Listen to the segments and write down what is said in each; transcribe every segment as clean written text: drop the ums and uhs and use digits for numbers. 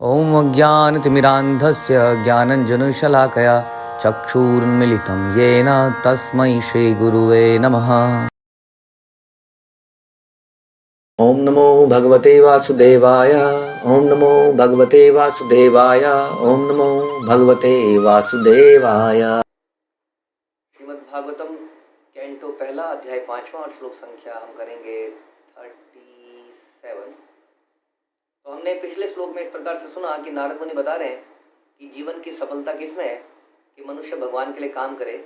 ॐ अज्ञानतिमिरान्धस्य ज्ञानञ्जनशलाकया चक्षुरुन्मिलितं येन तस्मै श्रीगुरुवे नमः। ॐ नमो भगवते वासुदेवाय। ॐ नमो भगवते वासुदेवाय। ॐ नमो भगवते वासुदेवाय। श्रीमद्भागवतम कैंटो पहला अध्याय 5वां और श्लोक संख्या हम करेंगे 37। तो हमने पिछले श्लोक में इस प्रकार से सुना कि नारद मुनि बता रहे हैं कि जीवन की सफलता किसमें है कि मनुष्य भगवान के लिए काम करे,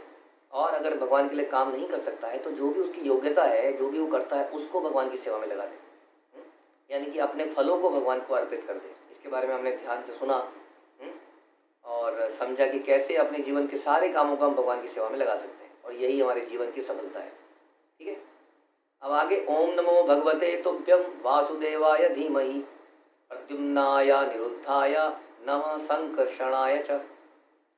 और अगर भगवान के लिए काम नहीं कर सकता है तो जो भी उसकी योग्यता है, जो भी वो करता है, उसको भगवान की सेवा में लगा दे, यानी कि अपने फलों को भगवान को अर्पित कर दे। इसके बारे में हमने ध्यान से सुना और समझा कि कैसे अपने जीवन के सारे कामों को हम भगवान की सेवा में लगा सकते हैं, और यही हमारे जीवन की सफलता है। ठीक है, अब आगे ओम नमो भगवते तुभ्यम वासुदेवाय धीमहि प्रद्युम्नाय निरुद्धाय नमः संकर्षणाय च।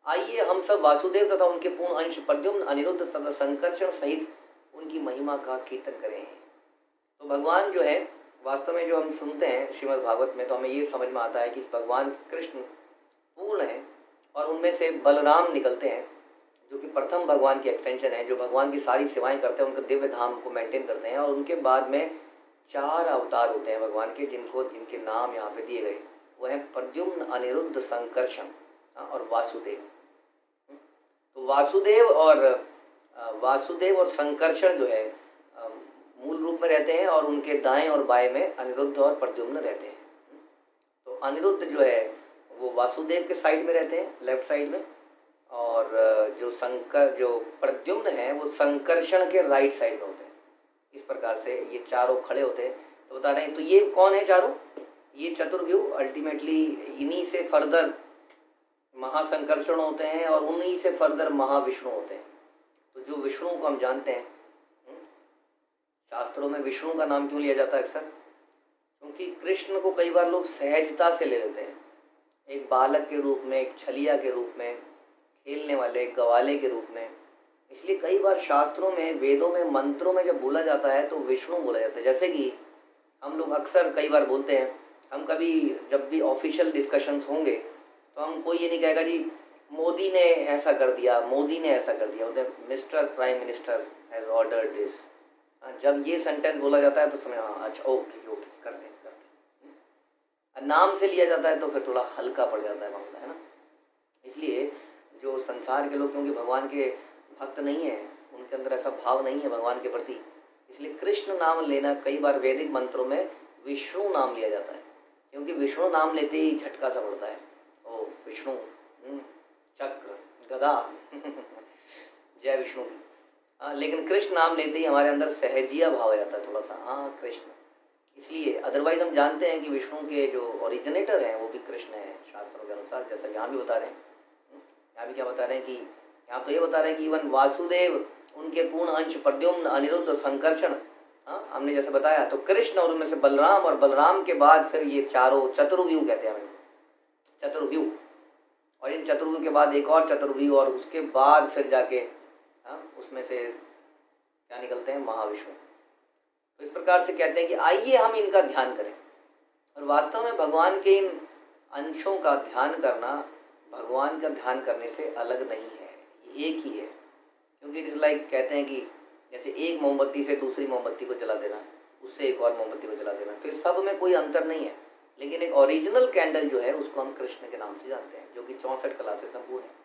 आइए हम सब वासुदेव तथा उनके पूर्ण अंश प्रद्युम्न, अनिरुद्ध तथा संकर्षण सहित उनकी महिमा का कीर्तन करें। तो भगवान जो है, वास्तव में जो हम सुनते हैं श्रीमद् भागवत में, तो हमें ये समझ में आता है कि भगवान कृष्ण पूर्ण है और उनमें से बलराम निकलते हैं जो कि प्रथम भगवान की एक्सटेंशन है, जो भगवान की सारी सेवाएं करते हैं, उनके दिव्य धाम को मेंटेन करते हैं। और उनके बाद में 4 अवतार होते हैं भगवान के, जिनके नाम यहाँ पे दिए गए। वो हैं प्रद्युम्न, अनिरुद्ध, संकर्षण और वासुदेव। तो वासुदेव और संकर्षण जो है मूल रूप में रहते हैं, और उनके दाएं और बाएं में अनिरुद्ध और प्रद्युम्न रहते हैं। तो अनिरुद्ध जो है वो वासुदेव के साइड में रहते हैं, लेफ्ट साइड में, और जो प्रद्युम्न है वो संकर्षण के राइट साइड में होते हैं। इस प्रकार से ये चारों खड़े होते हैं। तो बता रहे हैं, तो ये कौन है चारों? ये चतुर्व्यूह अल्टीमेटली इन्हीं से फर्दर महासंकर्षण होते हैं, और उन्हीं से फर्दर महाविष्णु होते हैं। तो जो विष्णु को हम जानते हैं, शास्त्रों में विष्णु का नाम क्यों लिया जाता है अक्सर? क्योंकि कृष्ण को कई बार लोग सहजता से ले लेते हैं, एक बालक के रूप में, एक छलिया के रूप में, खेलने वाले गवाले के रूप में। इसलिए कई बार शास्त्रों में, वेदों में, मंत्रों में जब बोला जाता है तो विष्णु बोला जाता है। जैसे कि हम लोग अक्सर कई बार बोलते हैं, हम कभी जब भी ऑफिशियल डिस्कशंस होंगे तो हम कोई ये नहीं कहेगा जी मोदी ने ऐसा कर दिया, मोदी ने ऐसा कर दिया, उधर mister prime minister has ordered this. जब ये सेंटेंस बोला जाता है तो समझ, हाँ अच्छा ओके करते हैं। नाम से लिया जाता है तो फिर थोड़ा हल्का पड़ जाता है मामला, है ना। इसलिए जो संसार के लोग क्योंकि भगवान के भक्त नहीं है, उनके अंदर ऐसा भाव नहीं है भगवान के प्रति, इसलिए कृष्ण नाम लेना कई बार वैदिक मंत्रों में विष्णु नाम लिया जाता है, क्योंकि विष्णु नाम लेते ही झटका सा पड़ता है। ओ विष्णु, चक्र, गदा जय विष्णु की। लेकिन कृष्ण नाम लेते ही हमारे अंदर सहजिया भाव आ जाता है थोड़ा सा, हाँ कृष्ण। इसलिए अदरवाइज हम जानते हैं कि विष्णु के जो ओरिजिनेटर हैं वो भी कृष्ण है शास्त्रों के अनुसार, जैसा यहाँ भी बता रहे हैं। यहाँ भी क्या बता रहे हैं कि यहाँ तो ये बता रहे हैं कि इवन वासुदेव, उनके पूर्ण अंश प्रद्युम्न, अनिरुद्ध, संकर्षण, हमने जैसे बताया, तो कृष्ण और उनमें से बलराम, और बलराम के बाद फिर ये चारों चतुर्व्यूह कहते हैं हमें, चतुर्व्यूह। और इन चतुर्व्यूह के बाद एक और चतुर्व्यूह, और उसके बाद फिर जाके उसमें से क्या निकलते हैं? महाविष्णु। तो इस प्रकार से कहते हैं कि आइए हम इनका ध्यान करें। और वास्तव में भगवान के इन अंशों का ध्यान करना भगवान का ध्यान करने से अलग नहीं है, ये एक ही है। क्योंकि इट इज़ लाइक, कहते हैं कि जैसे एक मोमबत्ती से दूसरी मोमबत्ती को जला देना, उससे एक और मोमबत्ती को जला देना, तो इस सब में कोई अंतर नहीं है। लेकिन एक ओरिजिनल कैंडल जो है उसको हम कृष्ण के नाम से जानते हैं, जो कि 64 कला से संपूर्ण है।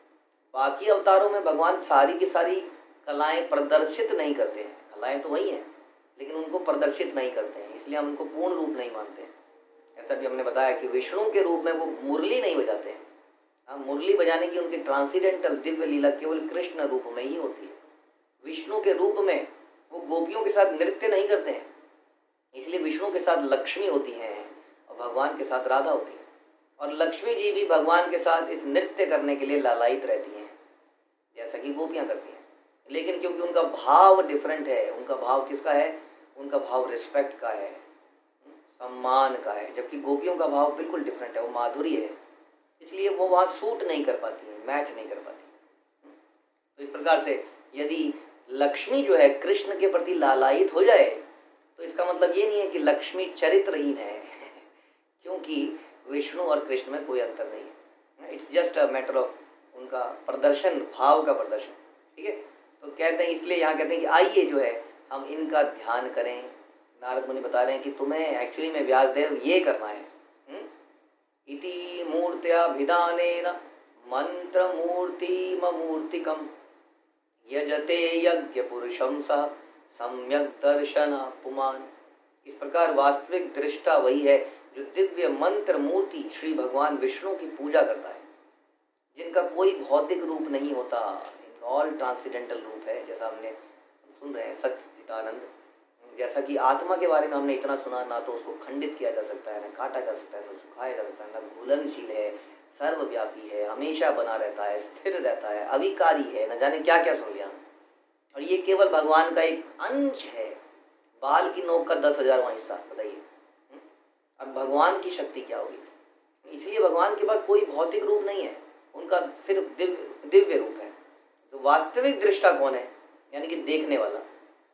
बाकी अवतारों में भगवान सारी की सारी कलाएं प्रदर्शित नहीं करते हैं, कलाएं तो वही हैं लेकिन उनको प्रदर्शित नहीं करते हैं, इसलिए हम उनको पूर्ण रूप नहीं मानते हैं। ऐसा भी हमने बताया कि विष्णु के रूप में वो मुरली नहीं बजाते हैं। मुरली बजाने की उनकी ट्रांसीडेंटल दिव्य लीला केवल कृष्ण रूप में ही होती है। विष्णु के रूप में वो गोपियों के साथ नृत्य नहीं करते हैं, इसलिए विष्णु के साथ लक्ष्मी होती हैं और भगवान के साथ राधा होती है। और लक्ष्मी जी भी भगवान के साथ इस नृत्य करने के लिए लालायित रहती हैं, जैसा कि गोपियाँ करती हैं। लेकिन क्योंकि उनका भाव डिफरेंट है, उनका भाव किसका है? उनका भाव रिस्पेक्ट का है, सम्मान का है, जबकि गोपियों का भाव बिल्कुल डिफरेंट है, वो माधुर्य है। इसलिए वो वहाँ सूट नहीं कर पाती है, मैच नहीं कर पाती। तो इस प्रकार से यदि लक्ष्मी जो है कृष्ण के प्रति लालायित हो जाए तो इसका मतलब ये नहीं है कि लक्ष्मी चरित्रहीन है क्योंकि विष्णु और कृष्ण में कोई अंतर नहीं है। It's just a matter of उनका प्रदर्शन, भाव का प्रदर्शन। ठीक है, तो कहते हैं, इसलिए यहाँ कहते हैं कि आइए जो है हम इनका ध्यान करें। नारद मुनि बता रहे हैं कि तुम्हें एक्चुअली में व्यासदेव ये करना है। इति मूर्त्याभिधानेन मंत्रमूर्तिमूर्तिकम् यजते यज्ञ पुरुषम स सम्यक दर्शन पुमान। इस प्रकार वास्तविक दृष्टा वही है जो दिव्य मंत्र मूर्ति श्री भगवान विष्णु की पूजा करता है, जिनका कोई भौतिक रूप नहीं होता, इनका ऑल ट्रांसेंडेंटल रूप है। जैसा हमने सुन रहे हैं सच्चिदानंद, जैसा कि आत्मा के बारे में हमने इतना सुना, ना तो उसको खंडित किया जा सकता है, ना काटा जा सकता है, ना सुखाया जा सकता है, ना घुलनशील है, सर्वव्यापी है, हमेशा बना रहता है, स्थिर रहता है, अविकारी है, न जाने क्या क्या सुन लिया। और ये केवल भगवान का एक अंश है, बाल की नोक का 10,000वां हिस्सा। बताइए अब भगवान की शक्ति क्या होगी। इसलिए भगवान के पास कोई भौतिक रूप नहीं है, उनका सिर्फ दिव्य रूप है। तो वास्तविक दृष्टा कौन है, यानी कि देखने वाला,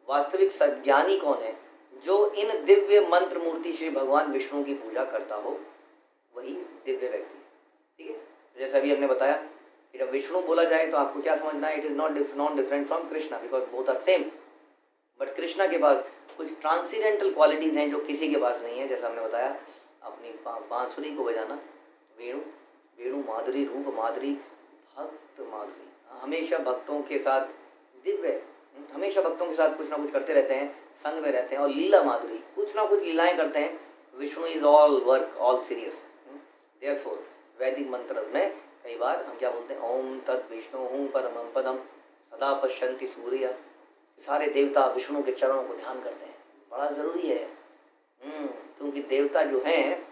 वास्तविक सज्ञानी कौन है, जो इन दिव्य मंत्र मूर्ति श्री भगवान विष्णु की पूजा करता हो, वही दिव्य व्यक्ति है। ठीक है, जैसा अभी हमने बताया कि जब विष्णु बोला जाए तो आपको क्या समझना है, it is not different from Krishna, because both are same. But Krishna के पास कुछ ट्रांसीडेंटल क्वालिटीज़ हैं जो किसी के पास नहीं है। जैसा हमने बताया, अपनी बांसुरी को बजाना, वेणु माधुरी, रूप माधुरी, भक्त माधुरी, हमेशा भक्तों के साथ दिव्य, हमेशा भक्तों के साथ कुछ ना कुछ करते रहते हैं, संग में रहते हैं। और लीला माधुरी, कुछ ना कुछ लीलाएं करते हैं। Vishnu is all work, all serious. Therefore वैदिक मंत्रस में कई बार हम क्या बोलते हैं, ओम तद विष्णु परमं पदम सदा पश्यन्ति सूर्य। सारे देवता विष्णु के चरणों को ध्यान करते हैं, बड़ा ज़रूरी है। क्योंकि देवता जो हैं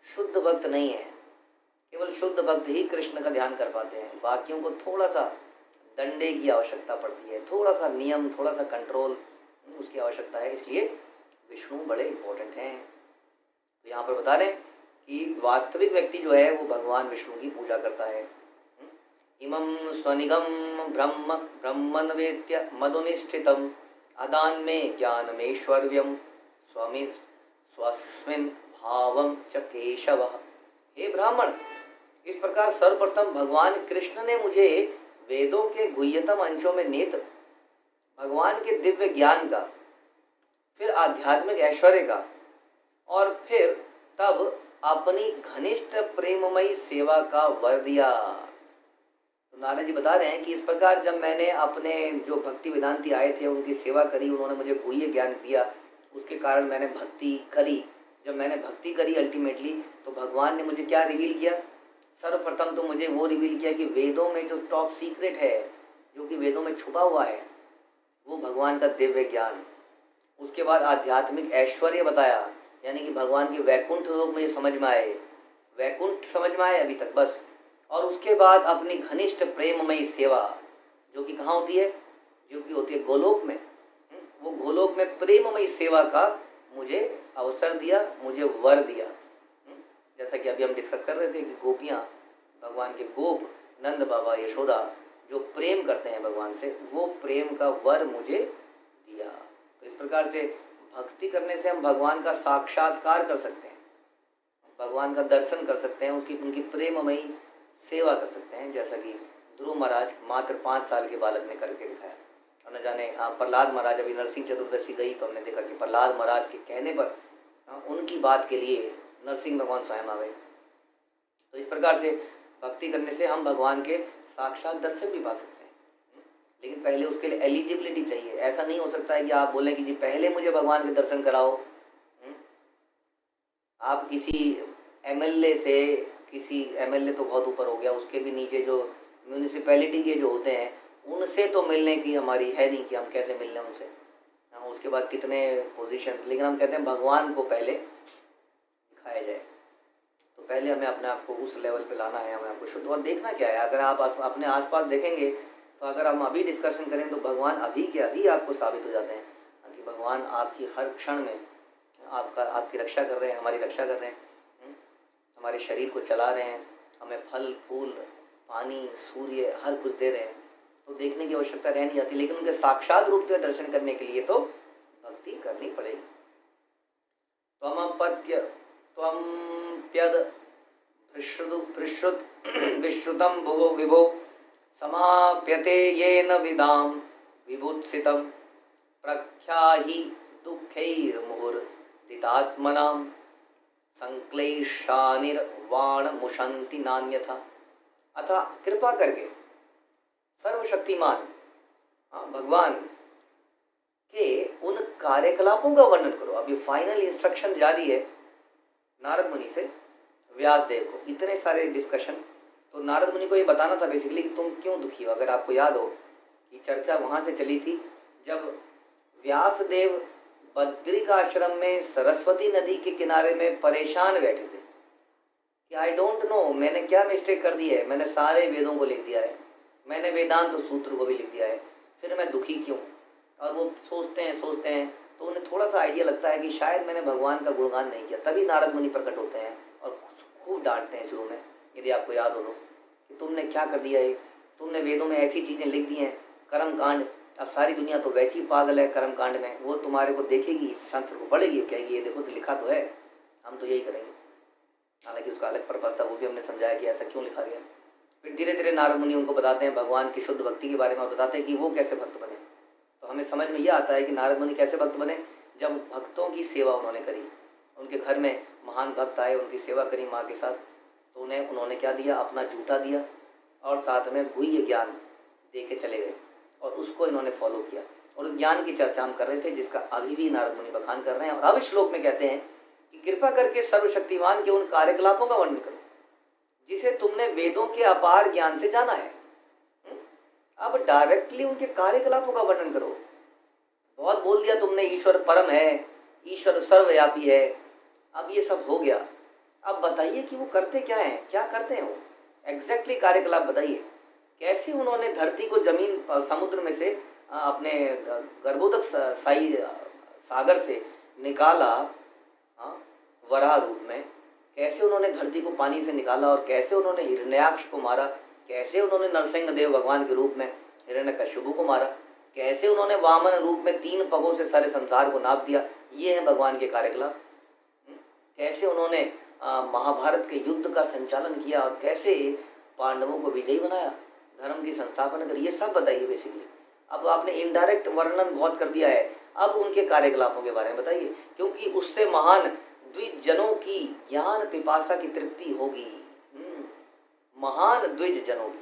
शुद्ध भक्त नहीं है, केवल शुद्ध भक्त ही कृष्ण का ध्यान कर पाते हैं। बाकियों को थोड़ा सा डंडे की आवश्यकता पड़ती है, थोड़ा सा नियम, थोड़ा सा कंट्रोल उसकी आवश्यकता है। इसलिए विष्णु बड़े इम्पोर्टेंट हैं। तो यहाँ पर बता रहे हैं कि वास्तविक व्यक्ति जो है वो भगवान विष्णु की पूजा करता है। इमं स्वनिगम ब्रह्म ब्रह्मन वेत्य मदुनिष्ठितम अदान्मे ज्ञानमेश्वर्यम स्वामी स्वस्मिन् भावम च केशव। हे ब्राह्मण, इस प्रकार सर्वप्रथम भगवान कृष्ण ने मुझे वेदों के गुह्यतम अंशों में निहित भगवान के दिव्य ज्ञान का, फिर आध्यात्मिक ऐश्वर्य का, और फिर तब अपनी घनिष्ठ प्रेममयी सेवा का वर दिया। तो नारद जी बता रहे हैं कि इस प्रकार जब मैंने अपने जो भक्ति वेदांती आए थे उनकी सेवा करी, उन्होंने मुझे गुह्य ज्ञान दिया, उसके कारण मैंने भक्ति करी। जब मैंने भक्ति करी अल्टीमेटली, तो भगवान ने मुझे क्या रिवील किया, सर्वप्रथम तो मुझे वो रिवील किया कि वेदों में जो टॉप सीक्रेट है, जो कि वेदों में छुपा हुआ है, वो भगवान का दिव्य ज्ञान। उसके बाद आध्यात्मिक ऐश्वर्य बताया, यानी कि भगवान के वैकुंठ लोक मुझे समझ में आए, वैकुंठ समझ में आए अभी तक बस। और उसके बाद अपनी घनिष्ठ प्रेममयी सेवा, जो कि कहाँ होती है, जो कि होती है गोलोक में। वो गोलोक में प्रेममयी सेवा का मुझे अवसर दिया, मुझे वर दिया। जैसा कि अभी हम डिस्कस कर रहे थे कि गोपियाँ, भगवान के गोप, नंद बाबा, यशोदा, जो प्रेम करते हैं भगवान से, वो प्रेम का वर मुझे दिया। तो इस प्रकार से भक्ति करने से हम भगवान का साक्षात्कार कर सकते हैं, भगवान का दर्शन कर सकते हैं, उनकी प्रेममयी सेवा कर सकते हैं। जैसा कि ध्रुव महाराज मात्र 5 साल के बालक ने करके दिखाया। और न जाने प्रहलाद महाराज, अभी नरसिंह चतुर्दशी गई तो हमने देखा कि प्रहलाद महाराज के कहने पर उनकी बात के लिए नरसिंह भगवान स्वयं आ गए। तो इस प्रकार से भक्ति करने से हम भगवान के साक्षात दर्शन भी पा सकते हैं। लेकिन पहले उसके लिए एलिजिबिलिटी चाहिए। ऐसा नहीं हो सकता है कि आप बोलें कि जी पहले मुझे भगवान के दर्शन कराओ। आप किसी एमएलए से, किसी एमएलए तो बहुत ऊपर हो गया, उसके भी नीचे जो म्यूनिसिपैलिटी के जो होते हैं, उनसे तो मिलने की हमारी है नहीं कि हम कैसे मिल लें उनसे। उसके बाद कितने पोजीशन, लेकिन हम कहते हैं भगवान को पहले दिखाया जाए। तो पहले हमें अपने आप को उस लेवल पे लाना है, हमें आपको शुद्ध। और देखना क्या है, अगर आप अपने आसपास देखेंगे तो अगर हम अभी डिस्कशन करें तो भगवान अभी के अभी आपको साबित हो जाते हैं कि भगवान आपकी हर क्षण में आपकी रक्षा कर रहे हैं, हमारी रक्षा कर रहे हैं, हमारे शरीर को चला रहे हैं, हमें फल फूल पानी सूर्य हर कुछ दे रहे हैं। तो देखने की आवश्यकता रह नहीं जाती, लेकिन उनके साक्षात रूप से दर्शन करने के लिए तो भक्ति करनी पड़ेगी। त्वमप्यद पृश्रुत विश्रुतं भुवो विभो समाप्यते येन विदां विभुत्सितं प्रख्याहि दुःखैर्मुहुर्दितात्मनां संक्लेशानिर्वाणमुशन्ति नान्यथा। अतः कृपा करके सर्वशक्तिमान भगवान के उन कार्यकलापों का वर्णन करो। अभी फाइनल इंस्ट्रक्शन जारी है नारद मुनि से व्यास देव को। इतने सारे डिस्कशन, तो नारद मुनि को ये बताना था बेसिकली कि तुम क्यों दुखी हो। अगर आपको याद हो कि चर्चा वहाँ से चली थी जब व्यास देव बद्रिक आश्रम में सरस्वती नदी के किनारे में परेशान बैठे थे कि आई डोंट नो मैंने क्या मिस्टेक कर दी है। मैंने सारे वेदों को लिख दिया है, मैंने वेदांत सूत्र को भी लिख दिया है, फिर मैं दुखी क्यों। और वो सोचते हैं तो उन्हें थोड़ा सा आइडिया लगता है कि शायद मैंने भगवान का गुणगान नहीं किया। तभी नारद मुनि प्रकट होते हैं और खूब डांटते हैं शुरू में, यदि आपको याद हो तो, कि तुमने क्या कर दिया है, तुमने वेदों में ऐसी चीज़ें लिख दी हैं, कर्म कांड। अब सारी दुनिया तो वैसी ही पागल है कर्म कांड में, वो तुम्हारे को देखेगी, शास्त्र को पढ़ेगी, कहेगी ये देखो तो लिखा तो है, हम तो यही करेंगे। हालांकि उसका अलग पर्पस था, वो भी हमने समझाया कि ऐसा क्यों लिखा गया। फिर धीरे धीरे नारद मुनि उनको बताते हैं भगवान की शुद्ध भक्ति के बारे में, बताते हैं कि वो कैसे भक्त बने। तो हमें समझ में यह आता है कि नारद मुनि कैसे भक्त बने, जब भक्तों की सेवा उन्होंने करी। उनके घर में महान भक्त आए, उनकी सेवा करी माँ के साथ, तो उन्होंने क्या दिया, अपना जूठा दिया और साथ में गुह्य ज्ञान दे के चले गए और उसको इन्होंने फॉलो किया। और उस ज्ञान की चर्चा हम कर रहे थे जिसका अभी भी नारद मुनि बखान कर रहे हैं। और अब इस श्लोक में कहते हैं कि कृपा करके सर्वशक्तिमान के उन कार्यकलापों का वर्णन करो जिसे तुमने वेदों के अपार ज्ञान से जाना है। अब डायरेक्टली उनके कार्यकलापों का वर्णन करो। बहुत बोल दिया तुमने, ईश्वर परम है, ईश्वर सर्वव्यापी है, अब ये सब हो गया। अब बताइए कि वो करते क्या हैं, क्या करते हैं वो एग्जैक्टली कार्यकलाप बताइए। कैसे उन्होंने धरती को जमीन समुद्र में से अपने गर्भोदक सागर से निकाला वराह रूप में, कैसे उन्होंने धरती को पानी से निकाला और कैसे उन्होंने हिरण्याक्ष को मारा, कैसे उन्होंने नरसिंह देव भगवान के रूप में हिरण्यकश्यप को मारा, कैसे उन्होंने वामन रूप में 3 पगों से सारे संसार को नाप दिया। ये है भगवान के कार्यकलाप। कैसे उन्होंने महाभारत के युद्ध का संचालन किया और कैसे पांडवों को विजयी बनाया, धर्म की संस्थापना करी, ये सब बताइए बेसिकली। अब आपने इनडायरेक्ट वर्णन बहुत कर दिया है, अब उनके कार्यकलापों के बारे में बताइए, क्योंकि उससे महान द्विज जनों की ज्ञान पिपासा की तृप्ति होगी। महान द्विज जनों की,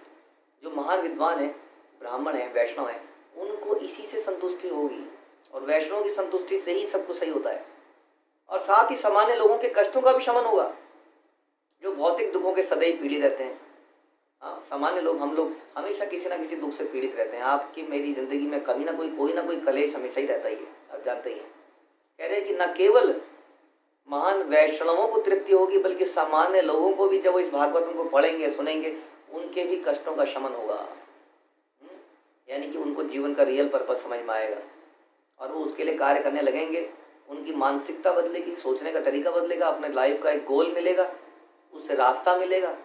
जो महान विद्वान है, ब्राह्मण है, वैष्णव है, उनको इसी से संतुष्टि होगी और वैष्णव की संतुष्टि से ही सब कुछ सही होता है। और साथ ही सामान्य लोगों के कष्टों का भी शमन होगा, जो भौतिक दुखों के सदैव पीड़ित रहते हैं। हाँ, सामान्य लोग, हम लोग हमेशा किसी ना किसी दुख से पीड़ित रहते हैं। आपकी मेरी जिंदगी में कभी ना कोई कलेश हमेशा ही रहता ही है, आप जानते ही हैं। कह रहे हैं कि न केवल महान वैष्णवों को तृप्ति होगी बल्कि सामान्य लोगों को भी, जब वो इस भागवतम को पढ़ेंगे सुनेंगे, उनके भी कष्टों का शमन होगा। यानी कि उनको जीवन का रियल पर्पस समझ में आएगा और वो उसके लिए कार्य करने लगेंगे। उनकी मानसिकता बदलेगी, सोचने का तरीका बदलेगा, अपने लाइफ का एक गोल मिलेगा, उससे रास्ता मिलेगा,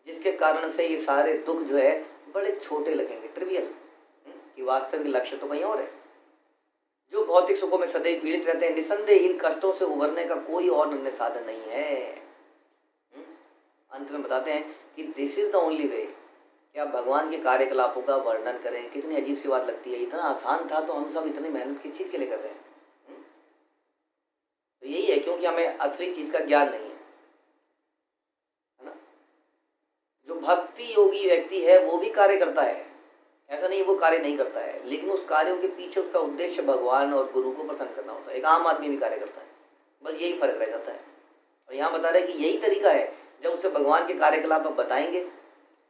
जिसके कारण से ये सारे दुख जो है बड़े छोटे लगेंगे, ट्रिवियल, कि वास्तविक लक्ष्य तो कहीं और है। जो भौतिक सुखों में सदैव पीड़ित रहते हैं, निसंदेह इन कष्टों से उभरने का कोई और अन्य साधन नहीं है। अंत में बताते हैं कि this is the only way, कि आप भगवान के कार्यकलापों का वर्णन करें। कितनी अजीब सी बात लगती है, इतना आसान था तो हम सब इतनी मेहनत किस चीज़ के लिए कर रहे हैं। तो यही है, क्योंकि हमें असली चीज़ का ज्ञान नहीं है ना। जो भक्ति योगी व्यक्ति है वो भी कार्य करता है, ऐसा नहीं वो कार्य नहीं करता है, लेकिन उस कार्यों के पीछे उसका उद्देश्य भगवान और गुरु को प्रसन्न करना होता है। एक आम आदमी भी कार्य करता है, बस यही फर्क रह जाता है। और यहाँ बता रहे हैं कि यही तरीका है, जब उसे भगवान के कार्यकलाप आप बताएंगे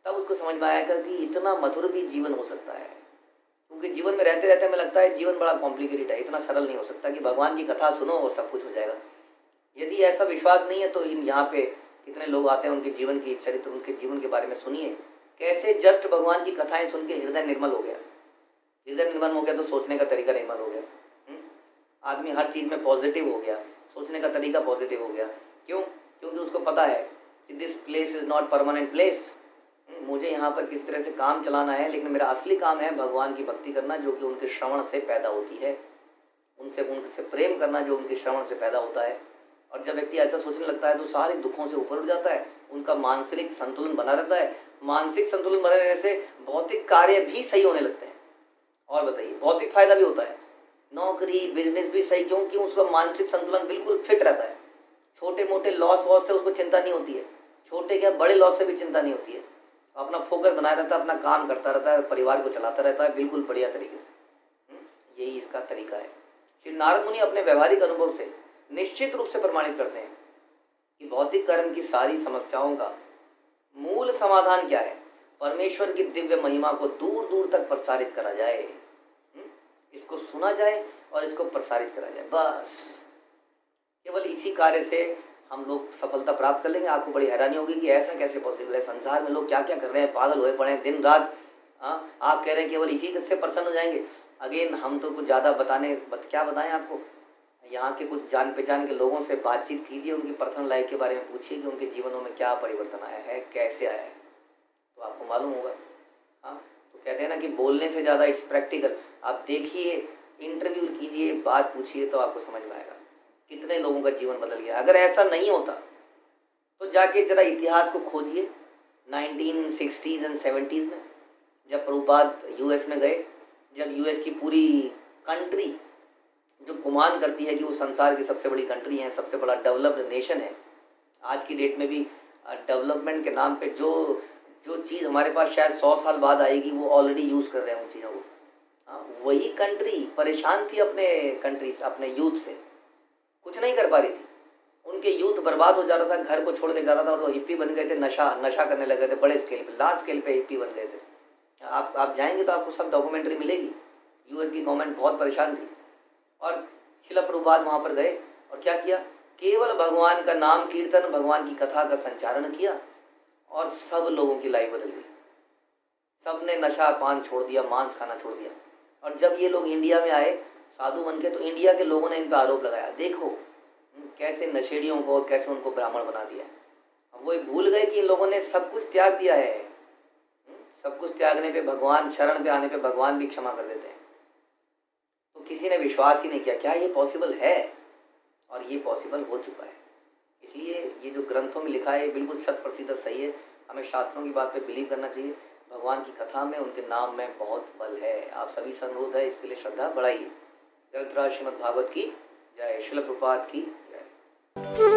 तब उसको समझ में आएगा कि इतना मधुर भी जीवन हो सकता है। क्योंकि जीवन में रहते रहते हमें लगता है जीवन बड़ा कॉम्प्लिकेटेड है, इतना सरल नहीं हो सकता कि भगवान की कथा सुनो और सब कुछ हो जाएगा। यदि ऐसा विश्वास नहीं है तो यहाँ पे कितने लोग आते हैं, उनके जीवन की चरित्र, उनके जीवन के बारे में सुनिए, कैसे जस्ट भगवान की कथाएं सुन के हृदय निर्मल हो गया। हृदय निर्मल हो गया तो सोचने का तरीका निर्मल हो गया। आदमी हर चीज़ में पॉजिटिव हो गया, सोचने का तरीका पॉजिटिव हो गया। क्यों? क्योंकि उसको पता है कि this place is not permanent place. मुझे यहाँ पर किस तरह से काम चलाना है, लेकिन मेरा असली काम है भगवान की भक्ति करना, जो कि उनके श्रवण से पैदा होती है, उनसे प्रेम करना जो उनके श्रवण से पैदा होता है। और जब व्यक्ति ऐसा सोचने लगता है तो सारे दुखों से ऊपर उठ जाता है उनका मानसिक संतुलन बना रहता है। मानसिक संतुलन बने रहने से भौतिक कार्य भी सही होने लगते हैं। और बताइए, भौतिक फायदा भी होता है, नौकरी बिजनेस भी सही, क्योंकि उसका मानसिक संतुलन बिल्कुल फिट रहता है। छोटे मोटे लॉस वॉस से उसको चिंता नहीं होती है, छोटे क्या बड़े लॉस से भी चिंता नहीं होती है। अपना फोकस बनाए रहता है, अपना काम करता रहता है, परिवार को चलाता रहता है बिल्कुल बढ़िया तरीके से। यही इसका तरीका है। श्री नारद मुनि अपने व्यवहारिक अनुभव से निश्चित रूप से प्रमाणित करते हैं कि भौतिक कर्म की सारी समस्याओं का मूल समाधान क्या है? परमेश्वर की दिव्य महिमा को दूर दूर तक प्रसारित करा जाए, इसको सुना जाए और इसको प्रसारित करा जाए। बस केवल इसी कार्य से हम लोग सफलता प्राप्त कर लेंगे। आपको बड़ी हैरानी होगी कि ऐसा कैसे पॉसिबल है, संसार में लोग क्या क्या कर रहे हैं, पागल हुए पड़े हैं दिन रात। आप कह रहे हैं केवल इसी से प्रसन्न हो जाएंगे। अगेन हम तो कुछ ज़्यादा क्या बताएं आपको। यहाँ के कुछ जान पहचान के लोगों से बातचीत कीजिए, उनकी पर्सनल लाइफ के बारे में पूछिए कि उनके जीवनों में क्या परिवर्तन आया है, कैसे आया है, तो आपको मालूम होगा। तो कहते हैं ना कि बोलने से ज़्यादा इट्स प्रैक्टिकल। आप देखिए, इंटरव्यू कीजिए, बात पूछिए, तो आपको समझ में आएगा कितने लोगों का जीवन बदल गया। अगर ऐसा नहीं होता तो जाके ज़रा इतिहास को खोजिए। 1960s एंड 70s में जब प्रभुपाद यूएस में गए, जब यूएस की पूरी कंट्री जो गुमान करती है कि वो संसार की सबसे बड़ी कंट्री है, सबसे बड़ा डेवलप्ड नेशन है, आज की डेट में भी डेवलपमेंट के नाम पे जो चीज़ हमारे पास शायद 100 साल बाद आएगी वो ऑलरेडी यूज़ कर रहे हैं उन चीज़ों को। वही कंट्री परेशान थी अपने यूथ से, कुछ नहीं कर पा रही थी। उनके यूथ बर्बाद हो जा रहा था, घर को छोड़ के जा रहा था, और तो हिप्पी बन गए थे, नशा करने लगे थे बड़े स्केल पे, लार्ज स्केल पे हिप्पी बन गए थे। आप जाएंगे तो आपको सब डॉक्यूमेंट्री मिलेगी। यूएस की गवर्नमेंट बहुत परेशान थी और शिला प्रभुपाद वहाँ पर गए और क्या किया, केवल भगवान का नाम कीर्तन, भगवान की कथा का संचारण किया और सब लोगों की लाइफ बदल गई। सब ने नशा पान छोड़ दिया, मांस खाना छोड़ दिया। और जब ये लोग इंडिया में आए साधु बन के, तो इंडिया के लोगों ने इन पर आरोप लगाया, देखो कैसे नशेड़ियों को और कैसे उनको ब्राह्मण बना दिया। अब वो भूल गए कि इन लोगों ने सब कुछ त्याग दिया है। सब कुछ त्यागने पे भगवान, शरण पे आने पे भगवान भी क्षमा कर देते हैं। तो किसी ने विश्वास ही नहीं किया क्या ये पॉसिबल है, और ये पॉसिबल हो चुका है। इसलिए ये जो ग्रंथों में लिखा है ये बिल्कुल 100% सही है। हमें शास्त्रों की बात पे बिलीव करना चाहिए। भगवान की कथा में, उनके नाम में बहुत बल है। आप सभी से अनुरोध है इसके लिए श्रद्धा बढ़ाइए। ग्रंथराज श्रीमद् भागवत की जय, शिल प्रभुपाद की जय।